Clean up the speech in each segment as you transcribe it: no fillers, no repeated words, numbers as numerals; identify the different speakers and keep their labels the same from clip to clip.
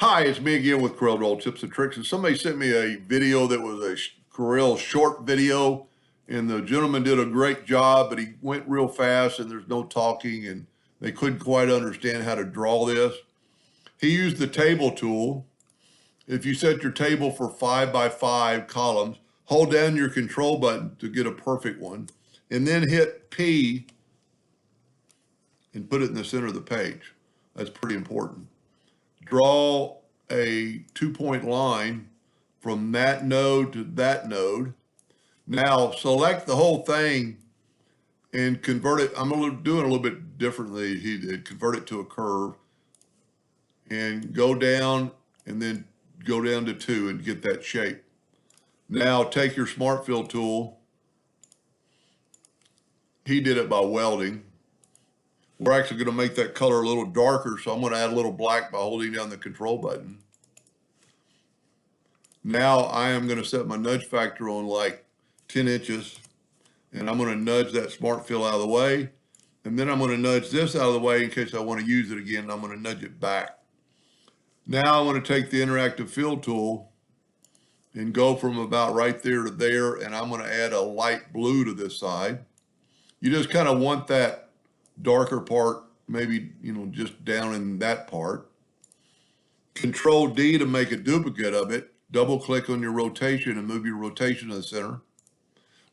Speaker 1: Hi, it's me again with Corel Tips and Tricks. And somebody sent me a video that was a Corel short video, and the gentleman did a great job, but he went real fast and there's no talking, and they couldn't quite understand how to draw this. He used the table tool. If you set your table for 5 by 5 columns, hold down your control button to get a perfect one, and then hit P and put it in the center of the page. That's pretty important. Draw a 2-point line from that node to that node. Now select the whole thing and convert it. I'm doing a little bit differently. He did convert it to a curve and go down and then go down to 2 and get that shape. Now take your Smart Fill tool. He did it by welding. We're actually going to make that color a little darker, so I'm going to add a little black by holding down the control button. Now I am going to set my nudge factor on like 10 inches, and I'm going to nudge that Smart Fill out of the way, and then I'm going to nudge this out of the way in case I want to use it again, and I'm going to nudge it back. Now I want to take the Interactive Fill tool and go from about right there to there, and I'm going to add a light blue to this side. You just kind of want that darker part, maybe, just down in that part. Control D to make a duplicate of it. Double click on your rotation and move your rotation to the center.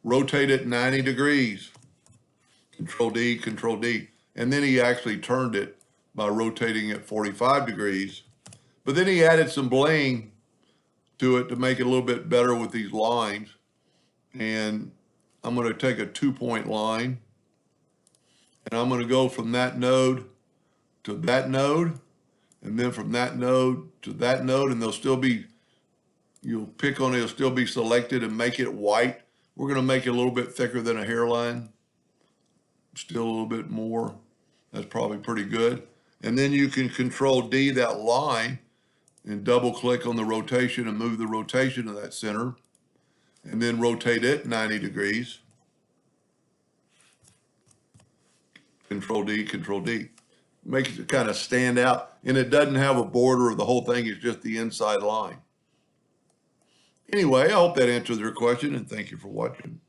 Speaker 1: Rotate it 90 degrees. Control D, Control D. And then he actually turned it by rotating it 45 degrees. But then he added some bling to it to make it a little bit better with these lines. And I'm going to take a 2-point line. And I'm going to go from that node to that node, and then from that node to that node, and they'll still be, you'll pick on it, it'll still be selected and make it white. We're going to make it a little bit thicker than a hairline, still a little bit more. That's probably pretty good. And then you can Control D that line and double click on the rotation and move the rotation to that center, and then rotate it 90 degrees. Control D, Control D. Makes it kind of stand out, and it doesn't have a border, the whole thing is just the inside line. Anyway, I hope that answers your question, and thank you for watching.